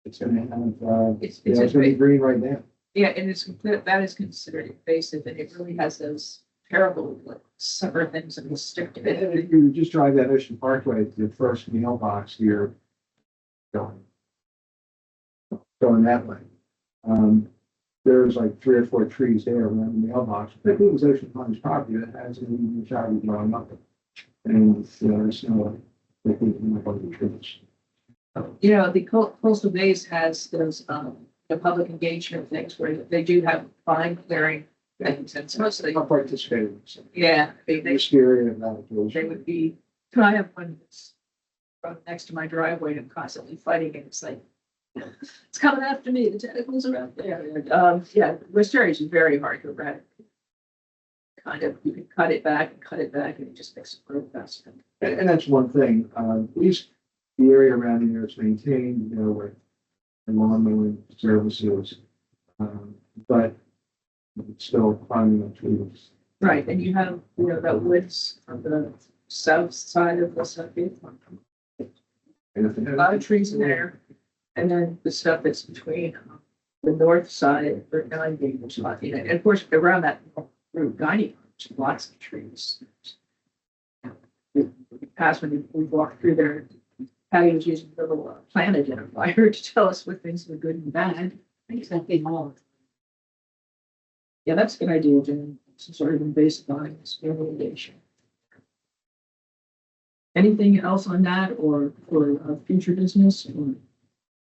Speaker 7: it's gonna have,
Speaker 1: It's
Speaker 7: it's gonna be green right now.
Speaker 1: Yeah, and that is considered invasive and it really has those terrible like summer things that will stick to
Speaker 7: And
Speaker 1: it.
Speaker 7: if you just drive that Ocean Parkway to the first mailbox here, going that way. There's like 3 or 4 trees there around the mailbox. But it was Ocean Pines property that has even child growing up. And, there's no, like, the trees.
Speaker 1: The coastal bays has those, the public engagement things where they do have fine clearing things and mostly,
Speaker 7: I participated in some.
Speaker 1: yeah, they
Speaker 7: Scary and that.
Speaker 1: they would be, I have one that's right next to my driveway and I'm constantly fighting it. It's like, it's coming after me, the tentacles are out there. Yeah, wisteria is very hard to eradicate. Kind of, you can cut it back and it just makes it grow faster.
Speaker 7: And that's one thing, at least the area around here is maintained, with lawn mowing services. But it's still climbing the trees.
Speaker 1: Right, and you have, that woods on the south side of the subject. A lot of trees in there. And then the stuff that's between the north side for 90, which is not, and of course, around that route, Guiney, lots of trees. Past when we walked through there, Patty was using a little plant identifier to tell us what things were good and bad.
Speaker 2: I think it's big all.
Speaker 1: Yeah, that's a good idea, Jen. Some sort of invasive vines, remediation. Anything else on that or for future business? Or?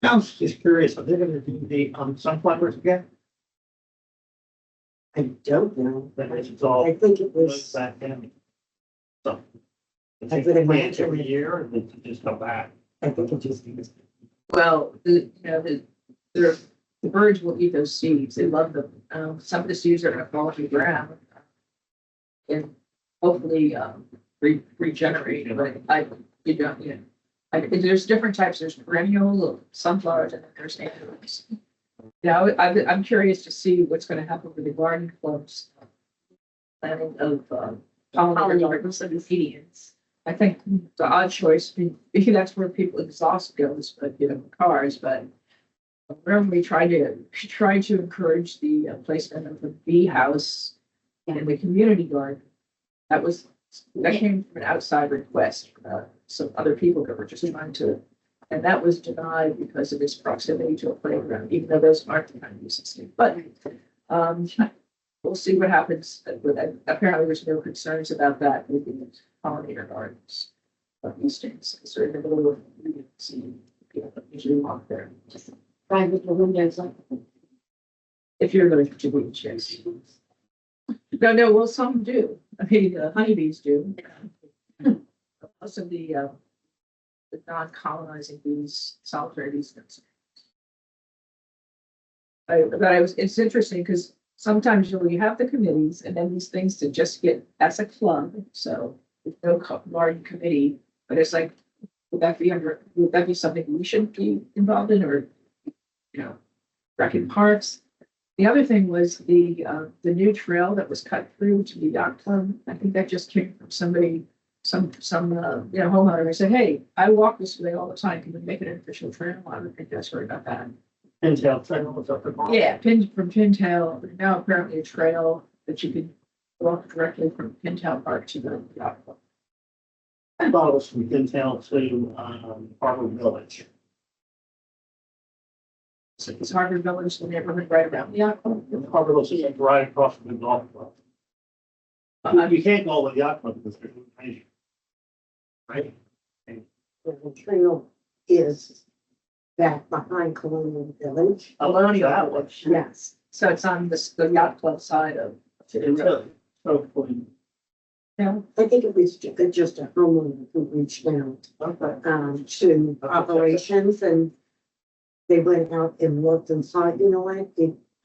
Speaker 3: I was just curious, are they gonna do the, sunflowers again?
Speaker 8: I don't know.
Speaker 3: That is, it's all
Speaker 8: I think it
Speaker 3: goes
Speaker 8: was,
Speaker 3: back down. So. It's
Speaker 8: I
Speaker 3: like
Speaker 8: would
Speaker 3: plants
Speaker 8: imagine.
Speaker 3: every year, and then just go back.
Speaker 8: I think it just was.
Speaker 1: Well, the birds will eat those seeds. They love them. Some of the seeds are going to fall to the ground and hopefully regenerate. But there's different types. There's perennial sunflowers and then there's annuals. I'm curious to see what's going to happen with the garden clubs planning of pollinator gardens and medians. I think the odd choice, because that's where people exhaust goes, but cars, but whenever we try to encourage the placement of a bee house in the community garden, that came from an outside request from some other people that were just trying to, and that was denied because of its proximity to a playground, even though those aren't the kind of uses. But we'll see what happens. Apparently, there's no concerns about that with the pollinator gardens of these days. It's sort of in the middle of seeing people that usually walk there.
Speaker 2: Drive with the windows up.
Speaker 1: If you're going to beach, yes. No, well, some do. I mean, the honeybees do. Most of the non-colonizing bees, solitary bees. It's interesting because sometimes you have the committees and then these things to just get as a club. So there's no large committee, but it's like, would that be something we should be involved in or, rec and parks? The other thing was the new trail that was cut through to the yacht club. I think that just came from somebody, some homeowner who said, hey, I walk this way all the time. Can we make it an official trail? I don't think that's right about that.
Speaker 3: And tell was up the.
Speaker 1: Yeah, from Pintail, now apparently a trail that you could walk directly from Pintail Park to the yacht club.
Speaker 3: I thought it was from Pintail to, Harbor Village.
Speaker 1: So it's Harvard Village, the neighborhood right around the yacht club.
Speaker 3: And Harbor Village is like right across from the golf club. You can't go with the yacht club because there's no measure. Right?
Speaker 8: The trail is back behind Colonial Village.
Speaker 1: Colonial
Speaker 3: that
Speaker 1: Village.
Speaker 8: Yes.
Speaker 1: So it's on the yacht club side of
Speaker 3: really, hopefully.
Speaker 1: Yeah,
Speaker 8: I think it was just a homeowner who reached out,
Speaker 3: Okay.
Speaker 8: to operations and they went out and looked and saw, you know what,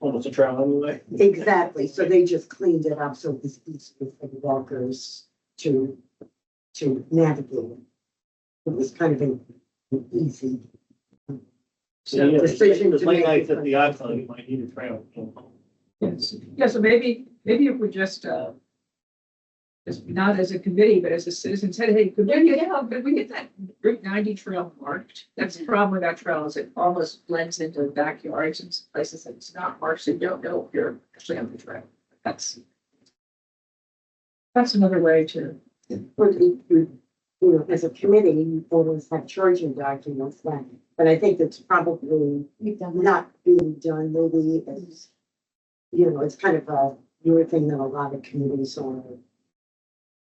Speaker 3: Almost a trail anyway.
Speaker 8: exactly, so they just cleaned it up so it was easier for the walkers to navigate. It was kind of an easy.
Speaker 3: So,
Speaker 8: decision
Speaker 3: it was
Speaker 8: to
Speaker 3: late
Speaker 8: make.
Speaker 3: nights at the icon, you might need a trail.
Speaker 1: yes, yeah, so maybe if we just not as a committee, but as a citizen said, hey, could we get that Route 90 trail marked? That's the problem with that trail is it almost blends into backyards and places that it's not marked, so you don't know if you're actually on the trail. That's another way to,
Speaker 8: But you know, as a committee, you always have charging documents that, but I think it's probably
Speaker 2: We've done that.
Speaker 8: not being done, maybe as, you know, it's kind of a newer thing that a lot of committees are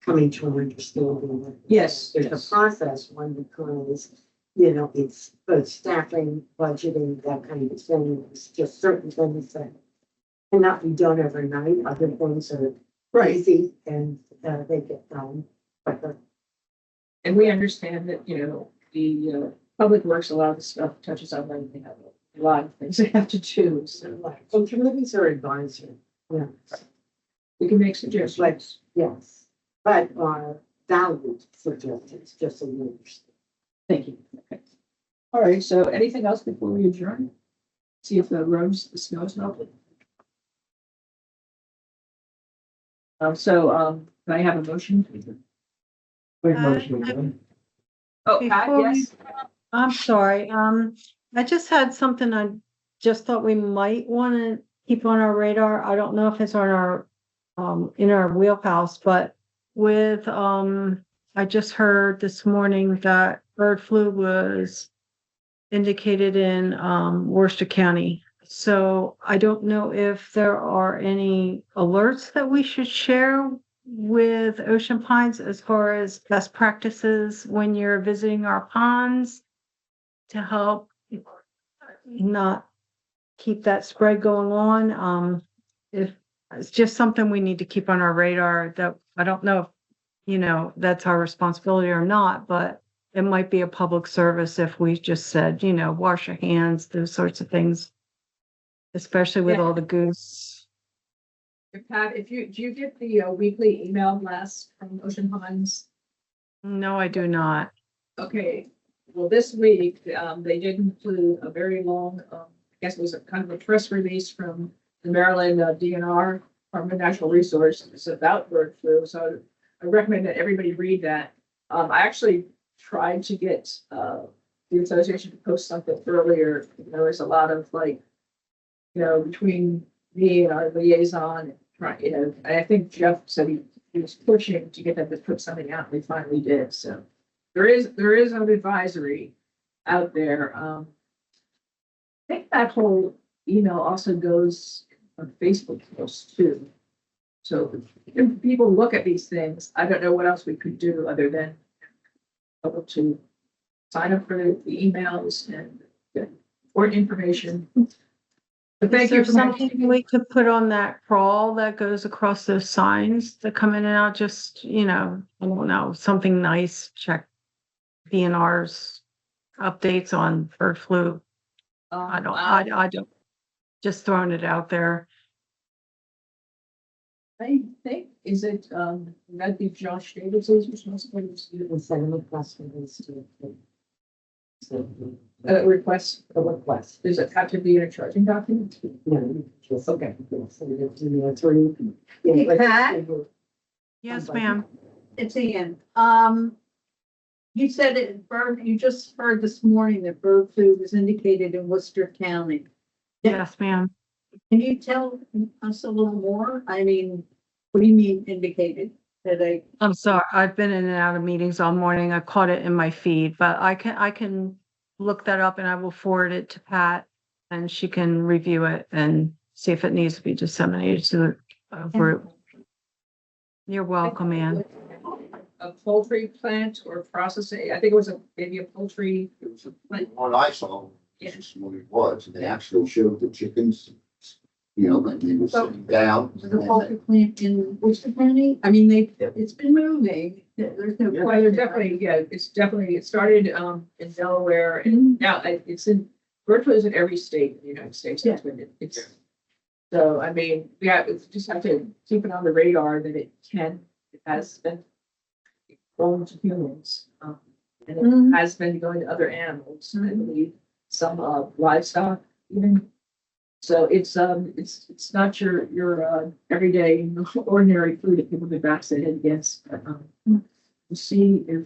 Speaker 8: coming to an understanding. that
Speaker 1: yes,
Speaker 8: There's
Speaker 1: yes.
Speaker 8: a process, one, because, you know, it's both staffing, budgeting, that kind of thing. It's just certain things that cannot be done overnight. Other things are easy and they get done. But
Speaker 1: And we understand that, you know, the public works, a lot of the stuff touches on them, they have a lot of things they have to do, so
Speaker 8: and committees are advisory, yeah,
Speaker 1: we can make suggestions.
Speaker 8: yes, but are valued suggestions, just so you understand.
Speaker 1: Thank you. Okay. All right, so anything else before we adjourn? See if the snow's melted. Can I have a motion?
Speaker 7: Make a motion again.
Speaker 1: Oh, Pat,
Speaker 6: Before we-
Speaker 1: yes?
Speaker 6: I'm sorry, I just had something I just thought we might want to keep on our radar. I don't know if it's on our, in our wheelhouse, but with, I just heard this morning that bird flu was indicated in, Worcester County. So I don't know if there are any alerts that we should share with Ocean Pines as far as best practices when you're visiting our ponds to help not keep that spread going on. If it's just something we need to keep on our radar, that I don't know if, you know, that's our responsibility or not, but it might be a public service if we just said, you know, wash your hands, those sorts of things, especially with
Speaker 1: Yeah.
Speaker 6: all the goose.
Speaker 1: Pat, do you get the weekly email blast from Ocean Ponds?
Speaker 6: No, I do not.
Speaker 1: Okay, well, this week, they did include a very long, I guess it was a kind of a press release from the Maryland DNR, Department of Natural Resources about bird flu, so I recommend that everybody read that. I actually tried to get, the association to post something earlier. There was a lot of like, you know, between me and our liaison, trying, you know, and I think Jeff said he was pushing to get them to put something out, and we finally did, so. There is an advisory out there. I think that whole email also goes on Facebook posts too. So if people look at these things, I don't know what else we could do other than able to sign up for the emails and get important information. But thank
Speaker 6: Is
Speaker 1: you
Speaker 6: there
Speaker 1: for
Speaker 6: something we could put on that crawl that goes across those signs that come in and out? Just, you know, I don't know, something nice, check DNR's updates on bird flu. I don't, just throwing it out there.
Speaker 1: I think, is it, that'd be Josh Davis's responsibility
Speaker 8: And send them a press release to.
Speaker 1: request?
Speaker 8: The request.
Speaker 1: Does it have to be in a charging document?
Speaker 8: No, you just.
Speaker 1: Okay.
Speaker 8: Send it to me through.
Speaker 5: Hey, Pat?
Speaker 6: Yes, ma'am.
Speaker 5: It's Ian. You said you just heard this morning that bird flu was indicated in Worcester County.
Speaker 6: Yes, ma'am.
Speaker 5: Can you tell us a little more? I mean, what do you mean indicated? That
Speaker 6: I'm sorry. I've been in and out of meetings all morning. I caught it in my feed, but I can look that up and I will forward it to Pat and she can review it and see if it needs to be disseminated to the group. You're welcome, Ann.
Speaker 1: A poultry plant or processing, I think it was maybe a poultry.
Speaker 4: It was one I saw, this is what it was, and they actually showed the chickens You know, my neighbor was sitting down.
Speaker 5: The poultry plant in Worcester County, I mean, it's been moving, there's no
Speaker 1: Well,
Speaker 5: question.
Speaker 1: they're definitely, yeah, it started, in Delaware and now it's virtually in every state in the United States. That's been it. It's, so, I mean, yeah, it's just have to keep it on the radar that it has been going to humans. And it has been going to other animals, I believe, some livestock even. So it's not your everyday ordinary food that people get vaccinated against. We'll see if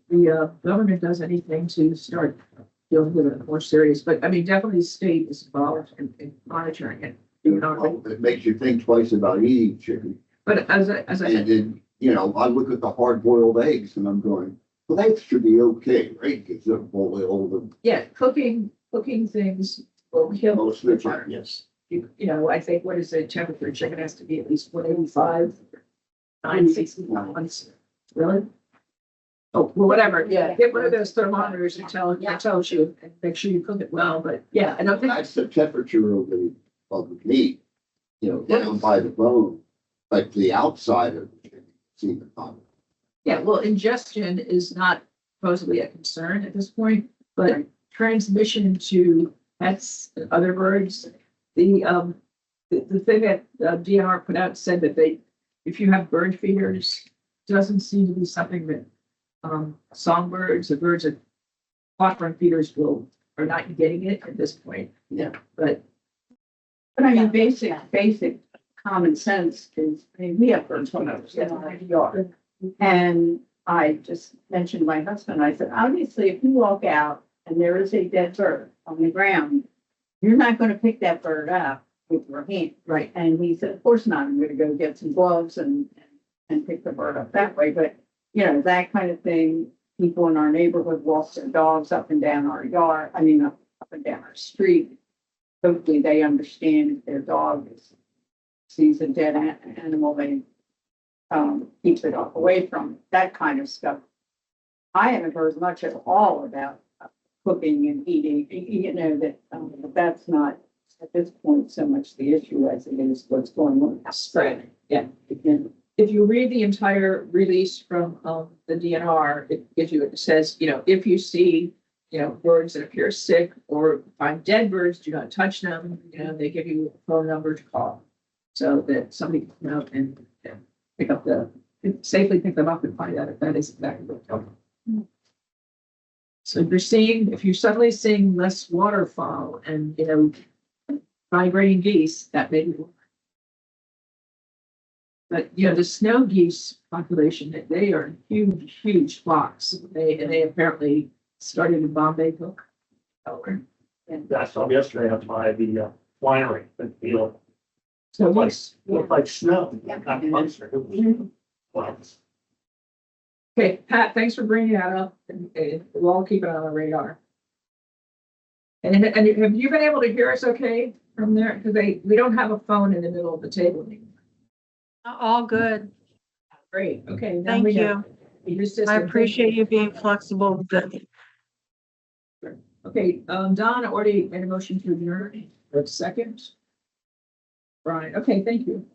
Speaker 1: the government does anything to start dealing with it more serious, but I mean, definitely the state is involved in monitoring it. You know,
Speaker 4: Well, it makes you think twice about eating chicken.
Speaker 1: but as I
Speaker 4: And
Speaker 1: said,
Speaker 4: then, you know, I look at the hard boiled eggs and I'm going, well, that should be okay, right? Because they're boiled
Speaker 1: yeah, cooking things will kill.
Speaker 4: most of the time, yes.
Speaker 1: You know, I think what is the temperature? Chicken has to be at least 185, 960 pounds. Really? Oh, well, whatever. Yeah, get one of those thermometers and tells you, and make sure you cook it well. But yeah, I don't think.
Speaker 4: That's the temperature of the meat, you know, down by the bone, like the outside of the chicken, it's even hotter.
Speaker 1: Yeah, well, ingestion is not supposedly a concern at this point, but transmission to pets and other birds, the thing that DNR put out said that if you have bird feeders, doesn't seem to be something that songbirds or birds that popcorn feeders are not getting it at this point.
Speaker 4: Yeah.
Speaker 1: But
Speaker 5: But I mean, basic common sense is, I mean, we have birds when I was in our yard. And I just mentioned to my husband, I said, obviously, if you walk out and there is a dead bird on the ground, you're not gonna pick that bird up with your hand.
Speaker 1: right,
Speaker 5: And he said, of course not, I'm gonna go get some gloves and pick the bird up that way, but, you know, that kind of thing. People in our neighborhood walk their dogs up and down our yard, up and down our street. Hopefully they understand if their dog sees a dead animal, they keeps it away from it, that kind of stuff. I haven't heard much at all about cooking and eating, you know, that's not at this point so much the issue as it is what's going on.
Speaker 1: Right. Yeah.
Speaker 5: And
Speaker 1: If you read the entire release from the DNR, it says, you know, if you see, you know, birds that appear sick or find dead birds, do not touch them. You know, they give you a phone number to call so that somebody can come out and safely pick them up and find out if that is exactly what they're doing. So if you're suddenly seeing less waterfowl and, you know, migrating geese, that may be. But, you know, the snow geese population, they are huge, huge flocks. They apparently started in Bombay Hook.
Speaker 3: I saw them yesterday up by the winery, the field.
Speaker 1: So
Speaker 3: It
Speaker 1: yes,
Speaker 3: looked like snow,
Speaker 2: Yeah.
Speaker 3: not closer. It was, well,
Speaker 1: okay, Pat, thanks for bringing that up and we'll all keep it on the radar. And have you been able to hear us okay from there? Because we don't have a phone in the middle of the table anymore.
Speaker 6: All good.
Speaker 1: Great, okay. now
Speaker 6: Thank
Speaker 1: we
Speaker 6: you.
Speaker 1: know. Your system.
Speaker 6: I appreciate you being flexible with it.
Speaker 1: Okay, Don already made a motion to adjourn. For a second. Brian, okay, thank you.